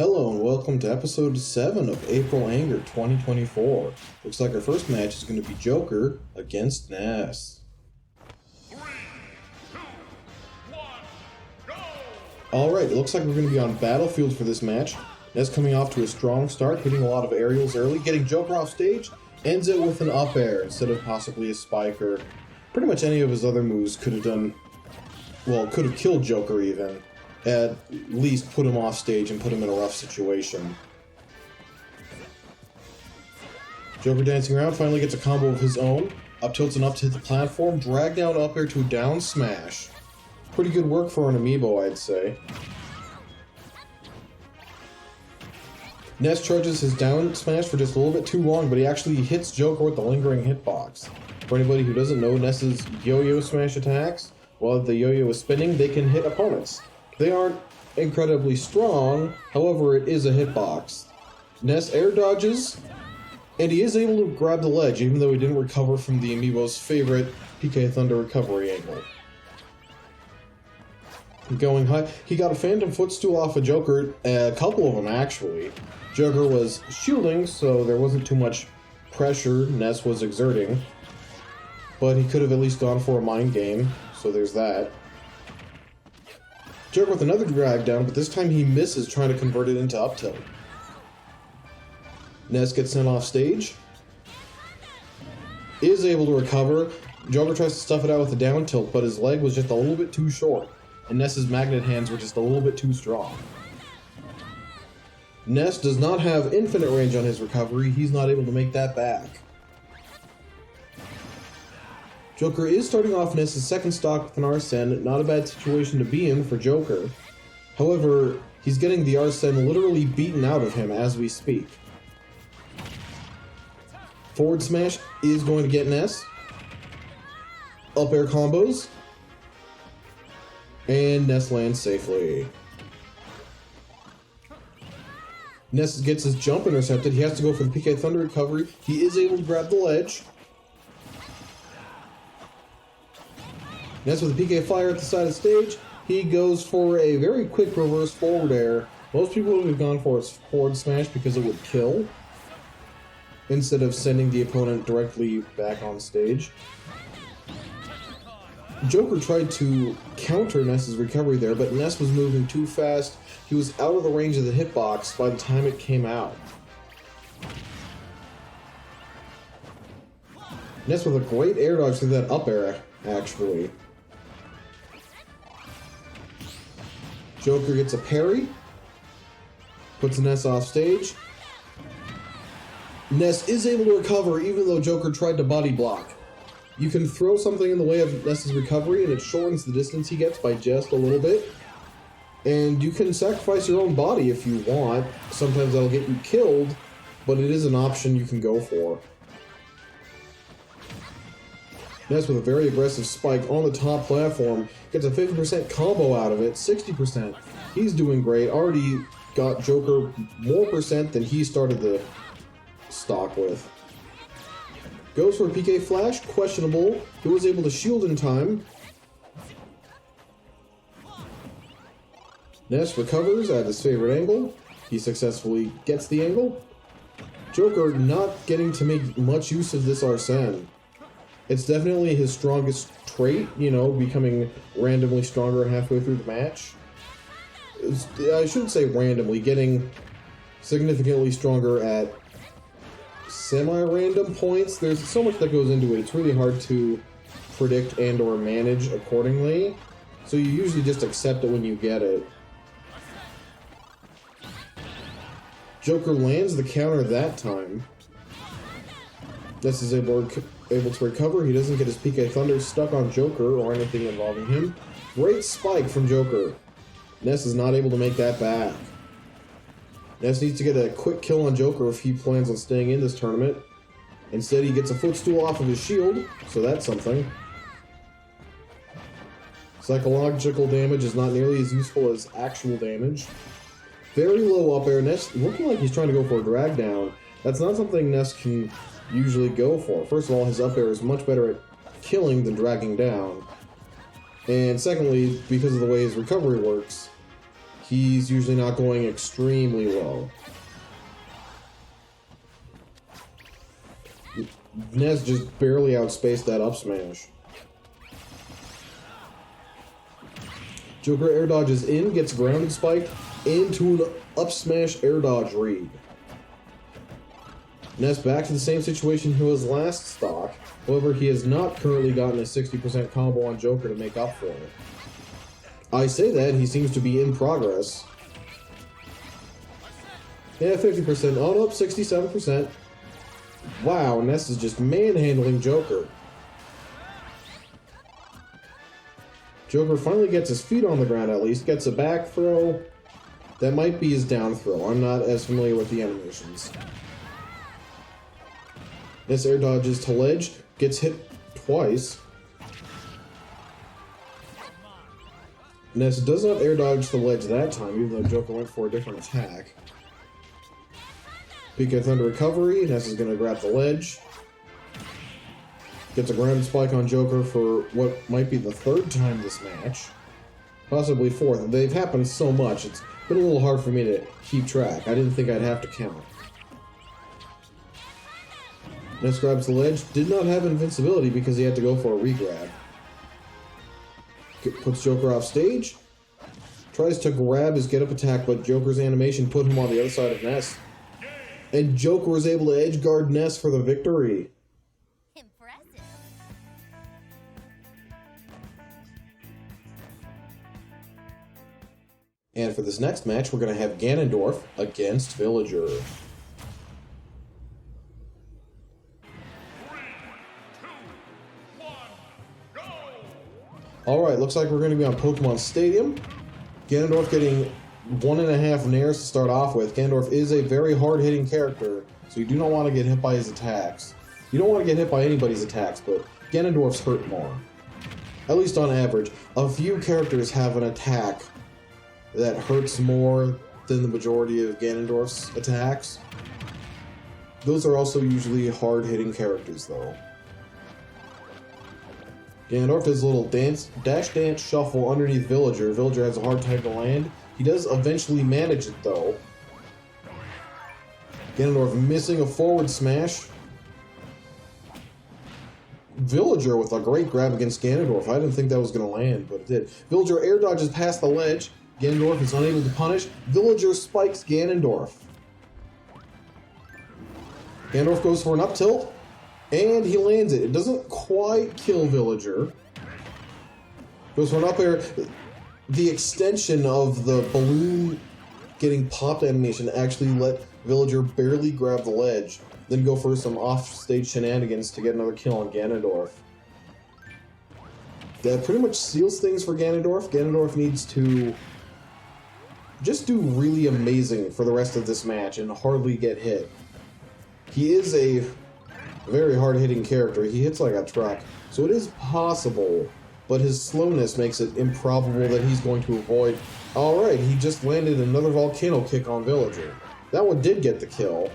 Hello and welcome to episode 7 of April Anger 2024. Looks like our first match is going to be Joker against Ness. 3, 2, 1, go! Alright, it looks like we're going to be on Battlefield for this match. Ness coming off to a strong start, hitting a lot of aerials early, getting Joker off stage, ends it with an up air instead of possibly a spike or pretty much any of his other moves could have done, well, could have killed Joker even. At least put him off stage and put him in a rough situation. Joker dancing around, finally gets a combo of his own. Up tilts and up to hit the platform, drag down up air to a down smash. Pretty good work for an amiibo, I'd say. Ness charges his down smash for just a little bit too long, but he actually hits Joker with the lingering hitbox. For anybody who doesn't know Ness's yo-yo smash attacks, while the yo-yo is spinning, they can hit opponents. They aren't incredibly strong, however it is a hitbox. Ness air dodges, and he is able to grab the ledge even though he didn't recover from the amiibo's favorite PK Thunder recovery angle. Going high, he got a phantom footstool off of Joker, a couple of them actually. Joker was shielding, so there wasn't too much pressure Ness was exerting, but he could have at least gone for a mind game, so there's that. Joker with another drag down, but this time he misses trying to convert it into up tilt. Ness gets sent off stage. Is able to recover. Joker tries to stuff it out with a down tilt, but his leg was just a little bit too short, and Ness's magnet hands were just a little bit too strong. Ness does not have infinite range on his recovery. He's not able to make that back. Joker is starting off Ness's second stock with an Arsene, not a bad situation to be in for Joker. However, he's getting the Arsene literally beaten out of him as we speak. Forward smash is going to get Ness. Up air combos. And Ness lands safely. Ness gets his jump intercepted. He has to go for the PK Thunder recovery. He is able to grab the ledge. Ness with a PK Flyer at the side of the stage. He goes for a very quick reverse forward air. Most people would have gone for his forward smash because it would kill, instead of sending the opponent directly back on stage. Joker tried to counter Ness's recovery there, but Ness was moving too fast. He was out of the range of the hitbox by the time it came out. Ness with a great air dodge through that up air, actually. Joker gets a parry, puts Ness off stage. Ness is able to recover even though Joker tried to body block. You can throw something in the way of Ness's recovery and it shortens the distance he gets by just a little bit. And you can sacrifice your own body if you want. Sometimes that'll get you killed, but it is an option you can go for. Ness with a very aggressive spike on the top platform, gets a 50% combo out of it, 60%. He's doing great, already got Joker more percent than he started the stock with. Goes for a PK Flash, questionable. He was able to shield in time. Ness recovers at his favorite angle. He successfully gets the angle. Joker not getting to make much use of this Arsene. It's definitely his strongest trait, you know, becoming randomly stronger halfway through the match. I shouldn't say randomly, getting significantly stronger at semi-random points. There's so much that goes into it, it's really hard to predict and or manage accordingly. So you usually just accept it when you get it. Joker lands the counter that time. Ness is able to recover. He doesn't get his PK Thunder stuck on Joker or anything involving him. Great spike from Joker. Ness is not able to make that back. Ness needs to get a quick kill on Joker if he plans on staying in this tournament. Instead, he gets a footstool off of his shield, so that's something. Psychological damage is not nearly as useful as actual damage. Very low up air. Ness looking like he's trying to go for a drag down. That's not something Ness can usually go for. First of all, his up air is much better at killing than dragging down. And secondly, because of the way his recovery works, he's usually not going extremely low. Ness just barely outspaced that up smash. Joker air dodges in, gets grounded spiked into an up smash air dodge read. Ness back to the same situation he was last stock. However, he has not currently gotten a 60% combo on Joker to make up for it. I say that, he seems to be in progress. Yeah, 50%, on up 67%. Wow, Ness is just manhandling Joker. Joker finally gets his feet on the ground at least, gets a back throw. That might be his down throw. I'm not as familiar with the animations. Ness air dodges to ledge, gets hit twice. Ness does not air dodge the ledge that time, even though Joker went for a different attack. PK Thunder recovery, Ness is going to grab the ledge. Gets a grounded spike on Joker for what might be the third time this match. Possibly fourth. They've happened so much, it's been a little hard for me to keep track. I didn't think I'd have to count. Ness grabs the ledge, did not have invincibility because he had to go for a regrab. Puts Joker off stage. Tries to grab his get up attack, but Joker's animation put him on the other side of Ness. And Joker was able to edge guard Ness for the victory. Impressive. And for this next match, we're going to have Ganondorf against Villager. 3, 2, 1, go! Alright, looks like we're going to be on Pokemon Stadium. Ganondorf getting 1.5 Nairs to start off with. Ganondorf is a very hard-hitting character, so you do not want to get hit by his attacks. You don't want to get hit by anybody's attacks, but Ganondorf's hurt more. At least on average. A few characters have an attack that hurts more than the majority of Ganondorf's attacks. Those are also usually hard-hitting characters, though. Ganondorf does a little dash dance shuffle underneath Villager. Villager has a hard time to land. He does eventually manage it, though. Ganondorf missing a forward smash. Villager with a great grab against Ganondorf. I didn't think that was going to land, but it did. Villager air dodges past the ledge. Ganondorf is unable to punish. Villager spikes Ganondorf. Ganondorf goes for an up tilt, and he lands it. It doesn't quite kill Villager. Goes for an up air. The extension of the balloon getting popped animation actually let Villager barely grab the ledge, then go for some off-stage shenanigans to get another kill on Ganondorf. That pretty much seals things for Ganondorf. Ganondorf needs to just do really amazing for the rest of this match and hardly get hit. He is a very hard-hitting character. He hits like a truck, so it is possible, but his slowness makes it improbable that he's going to avoid. Alright, he just landed another volcano kick on Villager. That one did get the kill,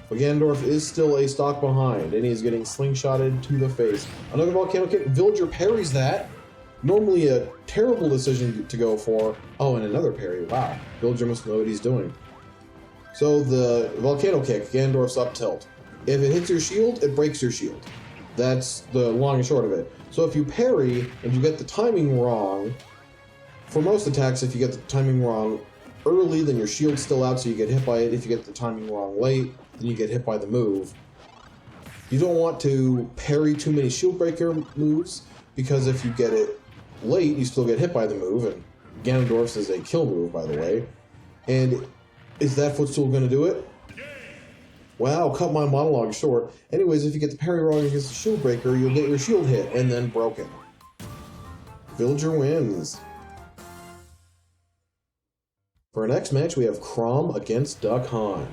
but Ganondorf is still a stock behind, and he's getting slingshotted to the face. Another volcano kick. Villager parries that. Normally a terrible decision to go for. Oh, and another parry. Wow. Villager must know what he's doing. So the volcano kick, Ganondorf's up tilt. If it hits your shield, it breaks your shield. That's the long and short of it. So if you parry and you get the timing wrong, for most attacks, if you get the timing wrong early, then your shield's still out, so you get hit by it. If you get the timing wrong late, then you get hit by the move. You don't want to parry too many shield breaker moves, because if you get it late, you still get hit by the move, and Ganondorf's is a kill move, by the way. And is that footstool going to do it? Wow, cut my monologue short. Anyways, if you get the parry wrong against the shield breaker, you'll get your shield hit and then broken. Villager wins. For our next match, we have Chrom against Duck Hunt.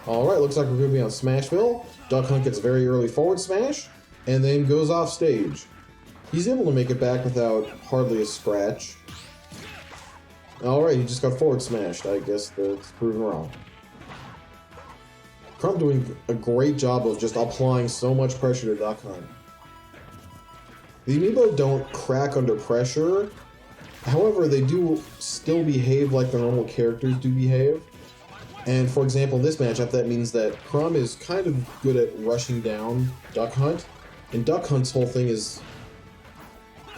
Alright, looks like we're going to be on Smashville. Duck Hunt gets a very early forward smash, and then goes off stage. He's able to make it back without hardly a scratch. Alright, he just got forward smashed. I guess that's proven wrong. Chrom doing a great job of just applying so much pressure to Duck Hunt. The amiibo don't crack under pressure, however, they do still behave like the normal characters do behave. And for example, this matchup, that means that Chrom is kind of good at rushing down Duck Hunt, and Duck Hunt's whole thing is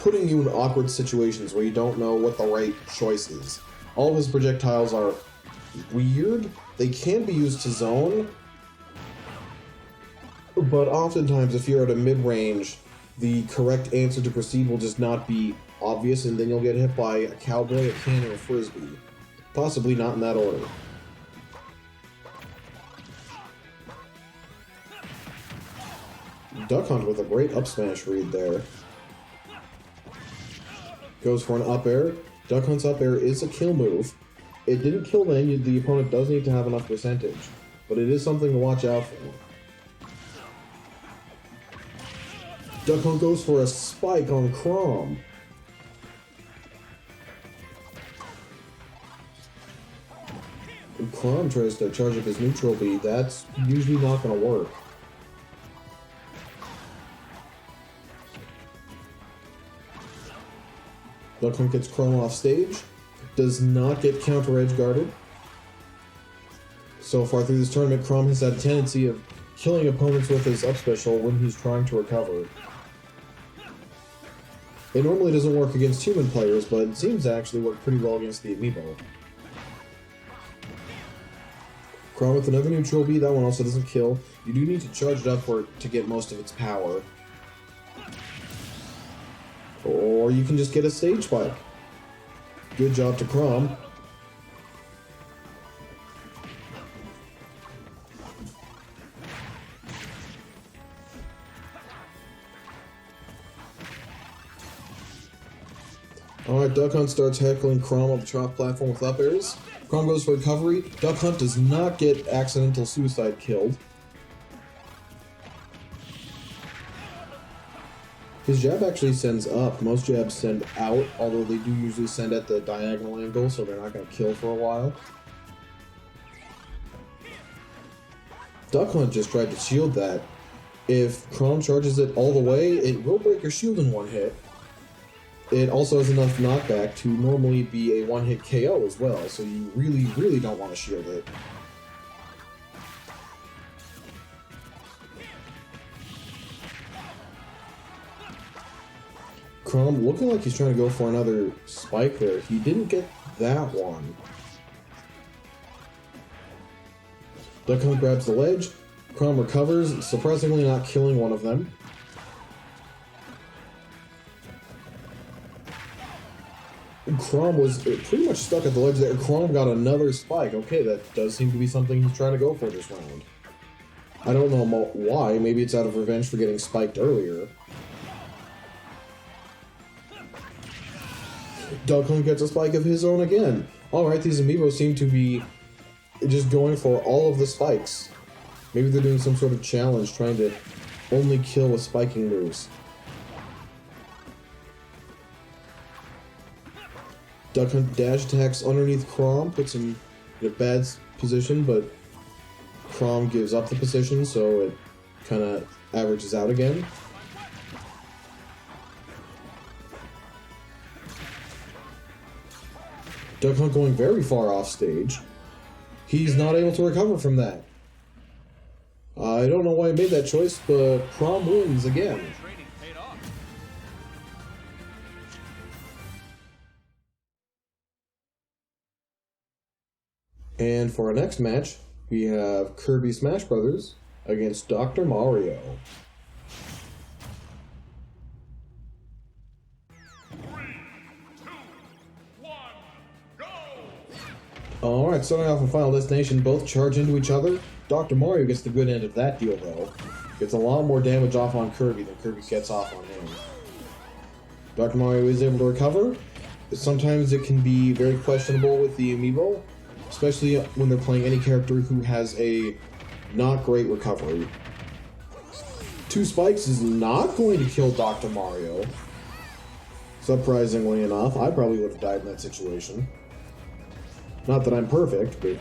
putting you in awkward situations where you don't know what the right choice is. All of his projectiles are weird. They can be used to zone, but oftentimes if you're at a mid-range, the correct answer to proceed will just not be obvious, and then you'll get hit by a cowboy, a can, or a frisbee. Possibly not in that order. Duck Hunt with a great up smash read there. Goes for an up air. Duck Hunt's up air is a kill move. It didn't kill then, the opponent does need to have enough percentage, but it is something to watch out for. Duck Hunt goes for a spike on Chrom. Chrom tries to charge up his neutral B. That's usually not going to work. Duck Hunt gets Chrom off stage. Does not get counter edge guarded. So far through this tournament, Chrom has had a tendency of killing opponents with his up special when he's trying to recover. It normally doesn't work against human players, but it seems to actually work pretty well against the amiibo. Chrom with another neutral B, that one also doesn't kill. You do need to charge it up for it to get most of its power. Or you can just get a stage spike. Good job to Chrom. Alright, Duck Hunt starts heckling Chrom on the top platform with up airs. Chrom goes for recovery. Duck Hunt does not get accidental suicide killed. His jab actually sends up. Most jabs send out, although they do usually send at the diagonal angle, so they're not going to kill for a while. Duck Hunt just tried to shield that. If Chrom charges it all the way, it will break your shield in one hit. It also has enough knockback to normally be a one-hit KO as well, so you really, really don't want to shield it. Chrom looking like he's trying to go for another spike there. He didn't get that one. Duck Hunt grabs the ledge. Chrom recovers, surprisingly not killing one of them. Chrom was pretty much stuck at the ledge there. Chrom got another spike. Okay, that does seem to be something he's trying to go for this round. I don't know why. Maybe it's out of revenge for getting spiked earlier. Duck Hunt gets a spike of his own again. Alright, these amiibos seem to be just going for all of the spikes. Maybe they're doing some sort of challenge, trying to only kill with spiking moves. Duck Hunt dash attacks underneath Chrom, puts him in a bad position, but Chrom gives up the position, so it kind of averages out again. Duck Hunt going very far off stage. He's not able to recover from that. I don't know why he made that choice, but Chrom wins again. And for our next match, we have Kirby Smash Brothers against Dr. Mario. 3, 2, 1, go! Alright, starting off in Final Destination, both charge into each other. Dr. Mario gets the good end of that deal, though. Gets a lot more damage off on Kirby than Kirby gets off on him. Dr. Mario is able to recover. Sometimes it can be very questionable with the amiibo, especially when they're playing any character who has a not great recovery. 2 spikes is not going to kill Dr. Mario. Surprisingly enough, I probably would have died in that situation. Not that I'm perfect, but...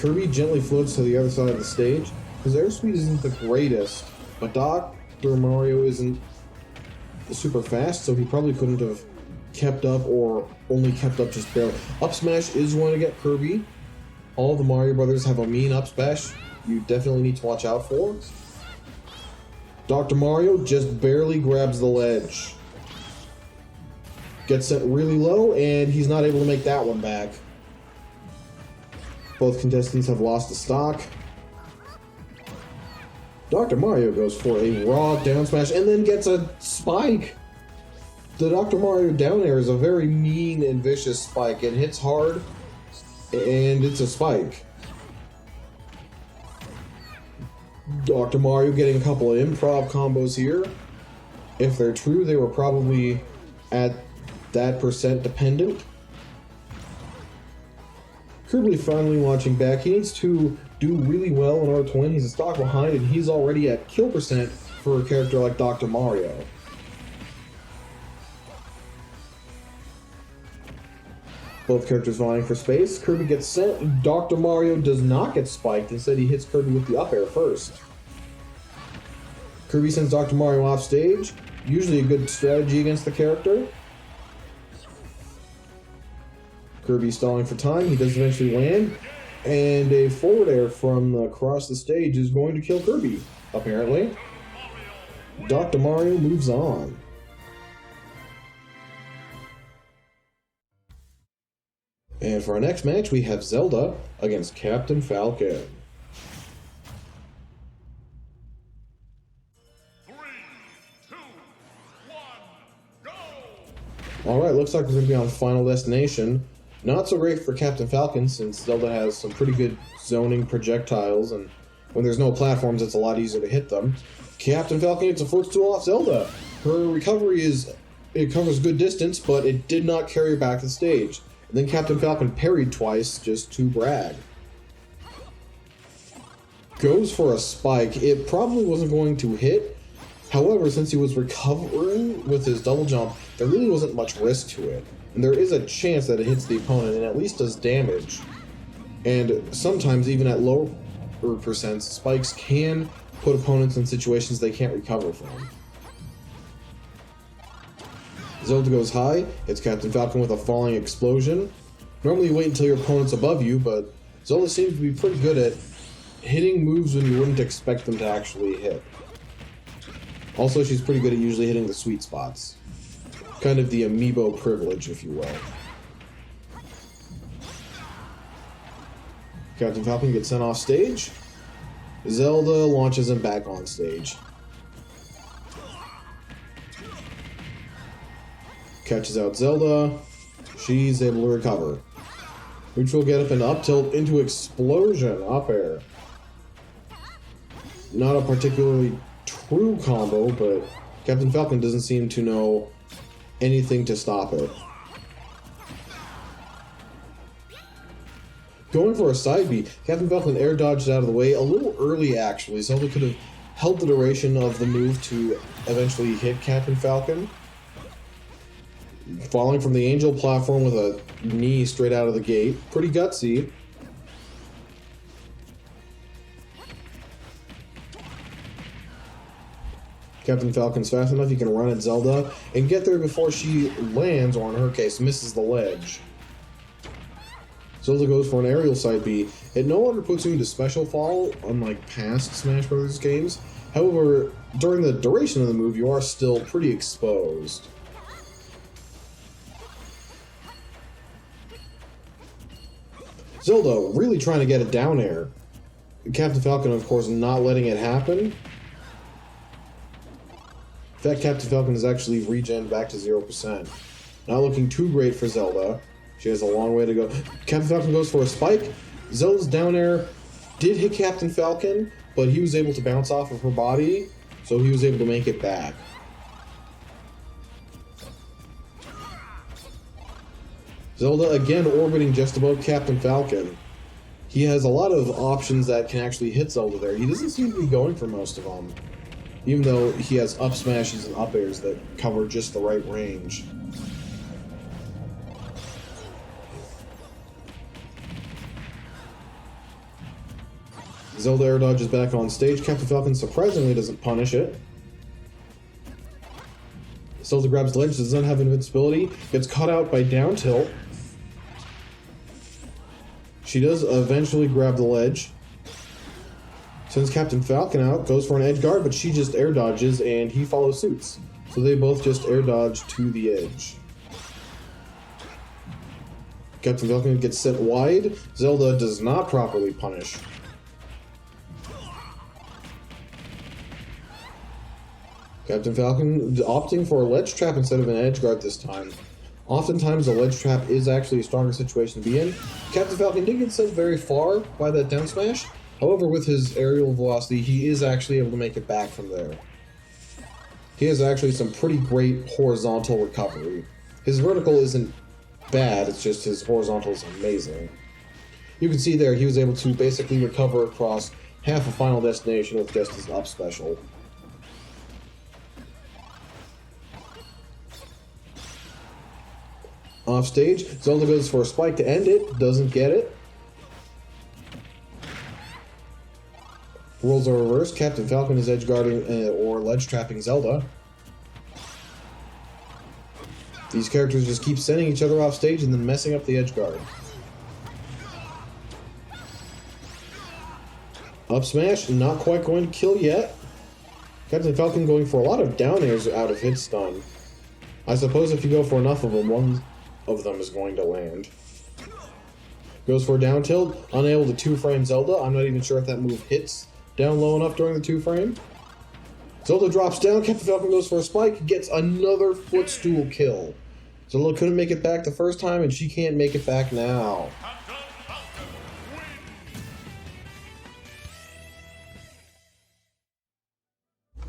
Kirby gently floats to the other side of the stage. His airspeed isn't the greatest, but Dr. Mario isn't super fast, so he probably couldn't have kept up or only kept up just barely. Up smash is going to get Kirby. All the Mario Brothers have a mean up smash you definitely need to watch out for. Dr. Mario just barely grabs the ledge. Gets set really low, and he's not able to make that one back. Both contestants have lost the stock. Dr. Mario goes for a raw down smash and then gets a spike. The Dr. Mario down air is a very mean and vicious spike. It hits hard, and it's a spike. Dr. Mario getting a couple of improv combos here. If they're true, they were probably at that percent dependent. Kirby finally launching back. He needs to do really well in R-Twin. He's a stock behind, and he's already at kill percent for a character like Dr. Mario. Both characters vying for space. Kirby gets sent. Dr. Mario does not get spiked. Instead, he hits Kirby with the up air first. Kirby sends Dr. Mario off stage. Usually a good strategy against the character. Kirby stalling for time. He does eventually land. And a forward air from across the stage is going to kill Kirby, apparently. Dr. Mario moves on. And for our next match, we have Zelda against Captain Falcon. 3, 2, 1, go! Alright, looks like we're going to be on Final Destination. Not so great for Captain Falcon, since Zelda has some pretty good zoning projectiles, and when there's no platforms, it's a lot easier to hit them. Captain Falcon gets a footstool off Zelda. Her recovery it covers good distance, but it did not carry her back to the stage. And then Captain Falcon parried twice just to brag. Goes for a spike. It probably wasn't going to hit. However, since he was recovering with his double jump, there really wasn't much risk to it. And there is a chance that it hits the opponent and at least does damage. And sometimes, even at lower percents, spikes can put opponents in situations they can't recover from. Zelda goes high, hits Captain Falcon with a falling explosion. Normally you wait until your opponent's above you, but Zelda seems to be pretty good at hitting moves when you wouldn't expect them to actually hit. Also, she's pretty good at usually hitting the sweet spots. Kind of the amiibo privilege, if you will. Captain Falcon gets sent off stage. Zelda launches him back on stage. Catches out Zelda. She's able to recover. Neutral get up and up tilt into explosion. Up air. Not a particularly true combo, but Captain Falcon doesn't seem to know anything to stop it. Going for a side B, Captain Falcon air dodged out of the way a little early actually. Zelda could have held the duration of the move to eventually hit Captain Falcon. Falling from the angel platform with a knee straight out of the gate. Pretty gutsy. Captain Falcon's fast enough, he can run at Zelda and get there before she lands, or in her case, misses the ledge. Zelda goes for an aerial side B. It no longer puts you into special fall, unlike past Smash Bros. Games. However, during the duration of the move, you are still pretty exposed. Zelda really trying to get a down air. Captain Falcon, of course, not letting it happen. In fact, Captain Falcon is actually regen back to 0%. Not looking too great for Zelda. She has a long way to go. Captain Falcon goes for a spike. Zelda's down air did hit Captain Falcon, but he was able to bounce off of her body, so he was able to make it back. Zelda again orbiting just above Captain Falcon. He has a lot of options that can actually hit Zelda there. He doesn't seem to be going for most of them, even though he has up smashes and up airs that cover just the right range. Zelda air dodges back on stage. Captain Falcon surprisingly doesn't punish it. Zelda grabs the ledge, does not have invincibility, gets caught out by down tilt. She does eventually grab the ledge. Sends Captain Falcon out, goes for an edge guard, but she just air dodges and he follows suit. So they both just air dodge to the edge. Captain Falcon gets sent wide. Zelda does not properly punish. Captain Falcon opting for a ledge trap instead of an edge guard this time. Oftentimes a ledge trap is actually a stronger situation to be in. Captain Falcon didn't get sent very far by that down smash. However, with his aerial velocity, he is actually able to make it back from there. He has actually some pretty great horizontal recovery. His vertical isn't bad, it's just his horizontal is amazing. You can see there he was able to basically recover across half a final destination with just his up special. Off stage, Zelda goes for a spike to end it, doesn't get it. Roles are reversed. Captain Falcon is edge guarding or ledge trapping Zelda. These characters just keep sending each other off stage and then messing up the edge guard. Up smash, not quite going to kill yet. Captain Falcon going for a lot of down airs out of hit stun. I suppose if you go for enough of them, one of them is going to land. Goes for a down tilt, unable to 2-frame Zelda. I'm not even sure if that move hits down low enough during the 2-frame. Zelda drops down, Captain Falcon goes for a spike, gets another footstool kill. Zelda couldn't make it back the first time, and she can't make it back now.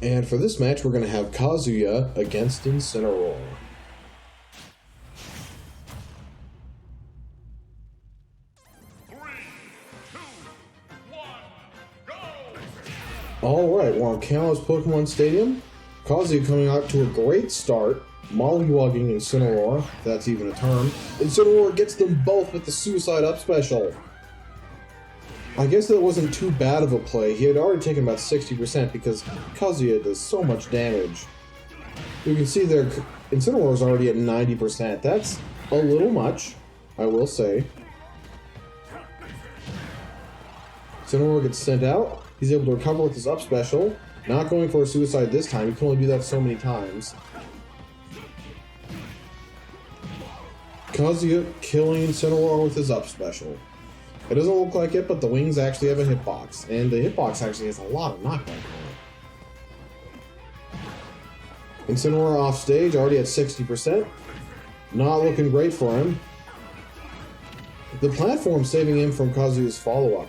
And for this match, we're going to have Kazuya against Incineroar. Alright, we're on Kalos Pokemon Stadium. Kazuya coming out to a great start, mollywogging Incineroar, if that's even a term. Incineroar gets them both with the Suicide Up special. I guess that wasn't too bad of a play. He had already taken about 60% because Kazuya does so much damage. You can see there, Incineroar is already at 90%. That's a little much, I will say. Incineroar gets sent out. He's able to recover with his up special. Not going for a suicide this time. He can only do that so many times. Kazuya killing Incineroar with his up special. It doesn't look like it, but the wings actually have a hitbox. And the hitbox actually has a lot of knockback on it. Incineroar off stage, already at 60%. Not looking great for him. The platform saving him from Kazuya's follow-up.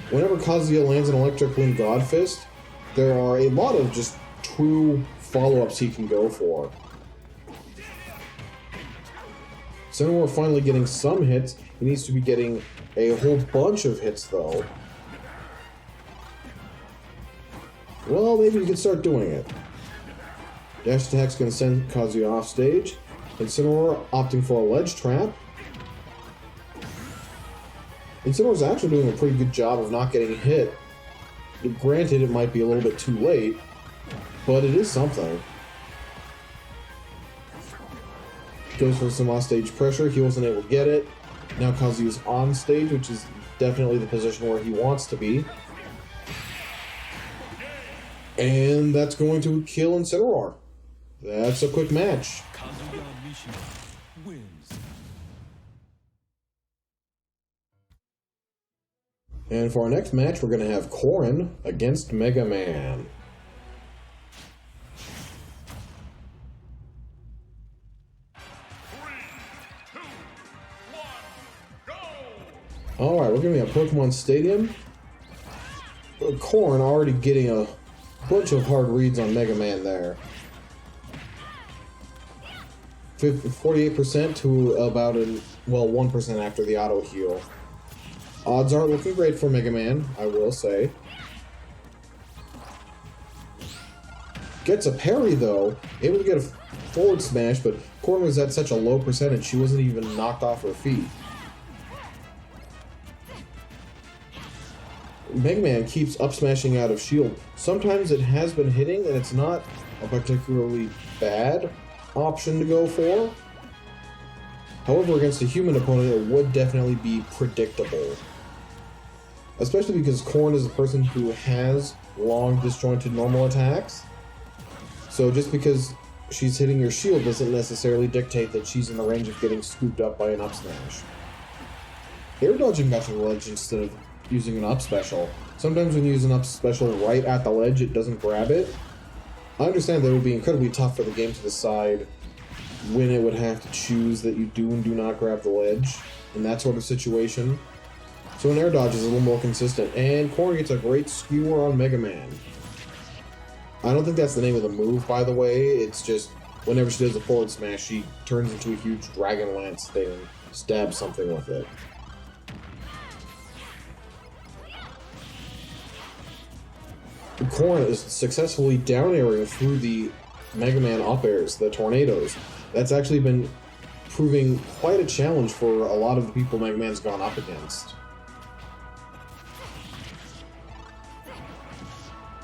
Whenever Kazuya lands an Electric Wind God Fist, there are a lot of just true follow-ups he can go for. Incineroar finally getting some hits. He needs to be getting a whole bunch of hits, though. Well, maybe we can start doing it. Dash attack's going to send Kazuya off stage. Incineroar opting for a ledge trap. Incineroar's actually doing a pretty good job of not getting hit. Granted, it might be a little bit too late, but it is something. Goes for some off-stage pressure. He wasn't able to get it. Now Kazuya's on stage, which is definitely the position where he wants to be. And that's going to kill Incineroar. That's a quick match. Kazuya wins. And for our next match, we're going to have Corrin against Mega Man. Alright, we're going to be at Pokemon Stadium. Corrin already getting a bunch of hard reads on Mega Man there. 48% to about 1% after the auto heal. Odds aren't looking great for Mega Man, I will say. Gets a parry though, able to get a forward smash, but Corrin was at such a low percentage she wasn't even knocked off her feet. Mega Man keeps up smashing out of shield. Sometimes it has been hitting, and it's not a particularly bad option to go for. However, against a human opponent, it would definitely be predictable. Especially because Corrin is a person who has long, disjointed normal attacks. So just because she's hitting your shield doesn't necessarily dictate that she's in the range of getting scooped up by an up smash. Air dodging got to the ledge instead of using an up special. Sometimes when you use an up special right at the ledge, it doesn't grab it. I understand that it would be incredibly tough for the game to decide when it would have to choose that you do and do not grab the ledge in that sort of situation. So an air dodge is a little more consistent, and Corrin gets a great skewer on Mega Man. I don't think that's the name of the move, by the way. It's just whenever she does a forward smash, she turns into a huge Dragon Lance thing and stabs something with it. Corrin is successfully down airing through the Mega Man up airs, the tornadoes. That's actually been proving quite a challenge for a lot of the people Mega Man's gone up against.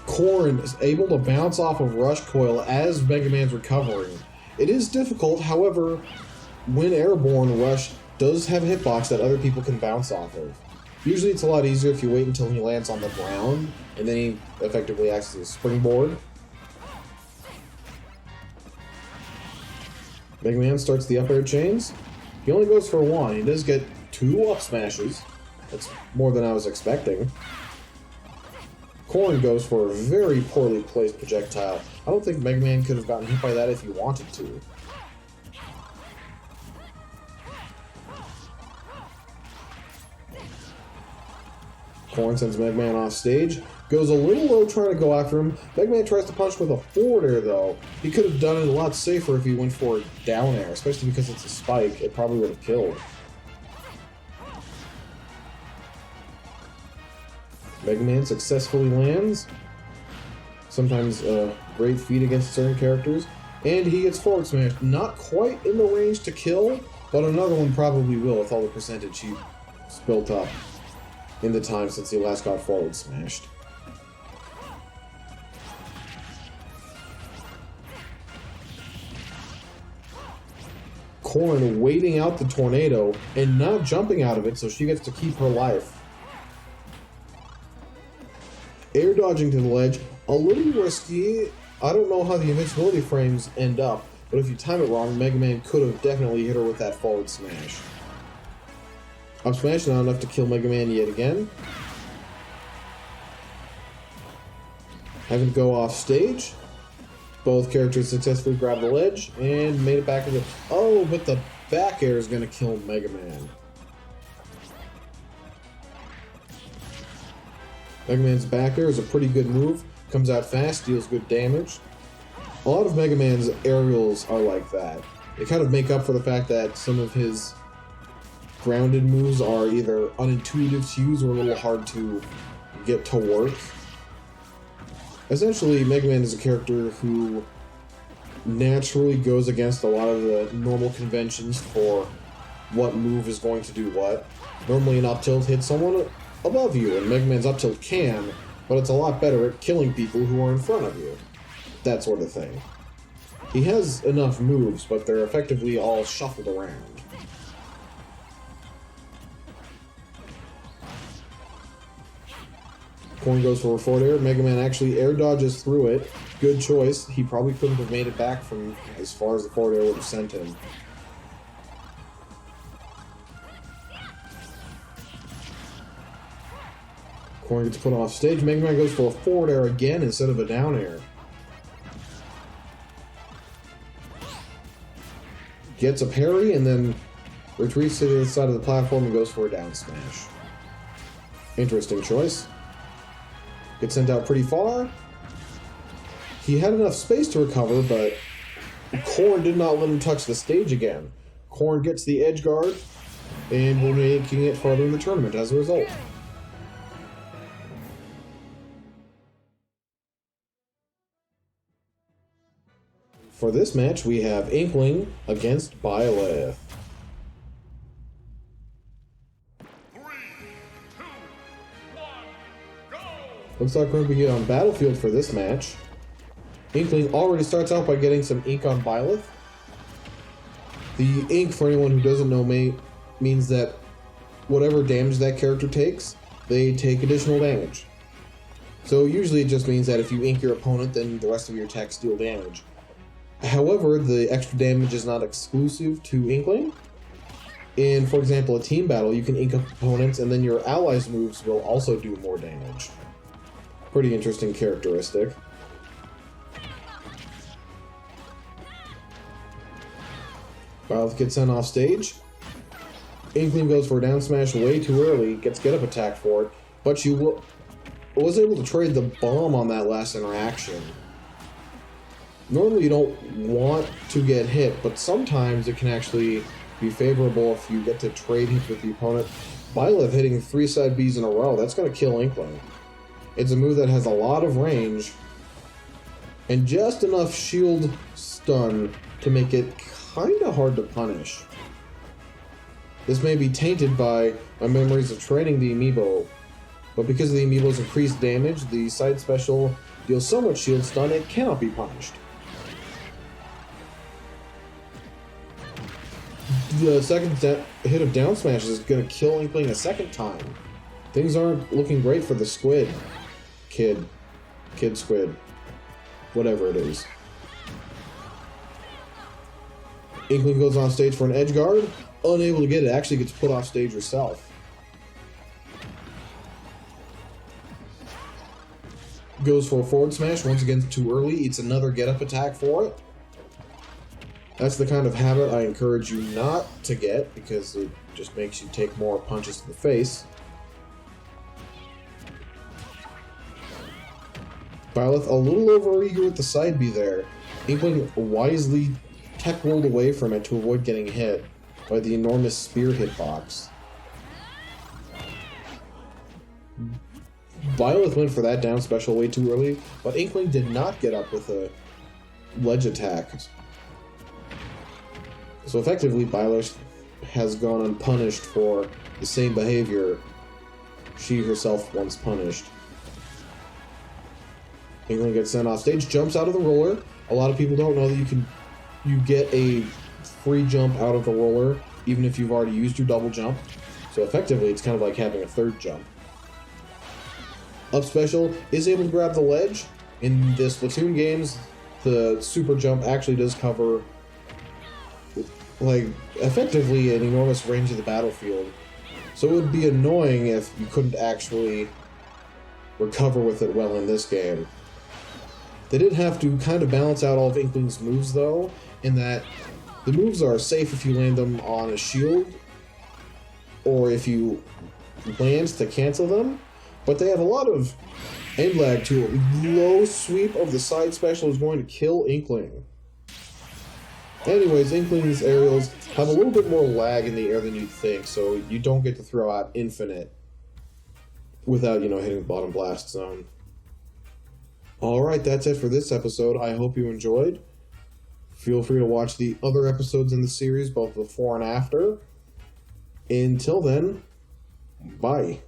Corrin is able to bounce off of Rush Coil as Mega Man's recovering. It is difficult, however, when airborne, Rush does have a hitbox that other people can bounce off of. Usually it's a lot easier if you wait until he lands on the ground, and then he effectively acts as a springboard. Mega Man starts the up air chains. He only goes for one. He does get 2 up smashes. That's more than I was expecting. Corrin goes for a very poorly placed projectile. I don't think Mega Man could have gotten hit by that if he wanted to. Corrin sends Mega Man off stage. Goes a little low trying to go after him. Mega Man tries to punch with a forward air though. He could have done it a lot safer if he went for a down air, especially because it's a spike. It probably would have killed. Mega Man successfully lands. Sometimes a great feat against certain characters. And he gets forward smashed. Not quite in the range to kill, but another one probably will with all the percentage he's built up in the time since he last got forward smashed. Corrin waiting out the tornado and not jumping out of it, so she gets to keep her life. Air dodging to the ledge, a little risky. I don't know how the invincibility frames end up, but if you time it wrong, Mega Man could have definitely hit her with that forward smash. Up smash, not enough to kill Mega Man yet again. Having to go off stage. Both characters successfully grabbed the ledge and made it back to the... Oh, but the back air is going to kill Mega Man. Mega Man's back air is a pretty good move. Comes out fast, deals good damage. A lot of Mega Man's aerials are like that. They kind of make up for the fact that some of his grounded moves are either unintuitive to use or a little hard to get to work. Essentially, Mega Man is a character who naturally goes against a lot of the normal conventions for what move is going to do what. Normally an up tilt hits someone above you, and Mega Man's up tilt can, but it's a lot better at killing people who are in front of you. That sort of thing. He has enough moves, but they're effectively all shuffled around. Corrin goes for a forward air. Mega Man actually air dodges through it. Good choice. He probably couldn't have made it back from as far as the forward air would have sent him. Corrin gets put off stage. Mega Man goes for a forward air again instead of a down air. Gets a parry and then retreats to the side of the platform and goes for a down smash. Interesting choice. Gets sent out pretty far. He had enough space to recover, but Corrin did not let him touch the stage again. Corrin gets the edge guard, and we're making it further in the tournament as a result. For this match, we have Inkling against Byleth. 3, 2, 1, Looks like we're going to be on Battlefield for this match. Inkling already starts out by getting some ink on Byleth. The ink, for anyone who doesn't know, means that whatever damage that character takes, they take additional damage. So usually it just means that if you ink your opponent, then the rest of your attacks deal damage. However, the extra damage is not exclusive to Inkling. In, for example, a team battle, you can ink up opponents and then your allies' moves will also do more damage. Pretty interesting characteristic. Byleth gets sent off stage. Inkling goes for a down smash way too early, gets get up attack for it, but she was able to trade the bomb on that last interaction. Normally you don't want to get hit, but sometimes it can actually be favorable if you get to trade hits with the opponent. Byleth hitting 3 side Bs in a row, that's going to kill Inkling. It's a move that has a lot of range and just enough shield stun to make it kind of hard to punish. This may be tainted by my memories of training the amiibo, but because of the amiibo's increased damage, the side special deals so much shield stun it cannot be punished. The second hit of down smash is going to kill Inkling a second time. Things aren't looking great for the squid. Kid squid. Whatever it is. Inkling goes on stage for an edge guard. Unable to get it, actually gets put off stage herself. Goes for a forward smash, once again too early, eats another get up attack for it. That's the kind of habit I encourage you not to get, because it just makes you take more punches to the face. Byleth a little over-eager with the side B there. Inkling wisely tech rolled away from it to avoid getting hit by the enormous spear hitbox. Byleth went for that down special way too early, but Inkling did not get up with a ledge attack. So effectively, Byleth has gone unpunished for the same behavior she herself once punished. Inkling gets sent off stage, jumps out of the roller. A lot of people don't know that you get a free jump out of the roller even if you've already used your double jump. So effectively, it's kind of like having a third jump. Up special is able to grab the ledge. In the Splatoon games, the super jump actually does cover, like, effectively an enormous range of the battlefield. So it would be annoying if you couldn't actually recover with it well in this game. They did have to kind of balance out all of Inkling's moves, though, in that the moves are safe if you land them on a shield, or if you land to cancel them, but they have a lot of end lag to it. Low sweep of the side special is going to kill Inkling. Anyways, Inkling's aerials have a little bit more lag in the air than you'd think, so you don't get to throw out infinite without, hitting the bottom blast zone. Alright, that's it for this episode. I hope you enjoyed. Feel free to watch the other episodes in the series, both before and after. Until then, bye.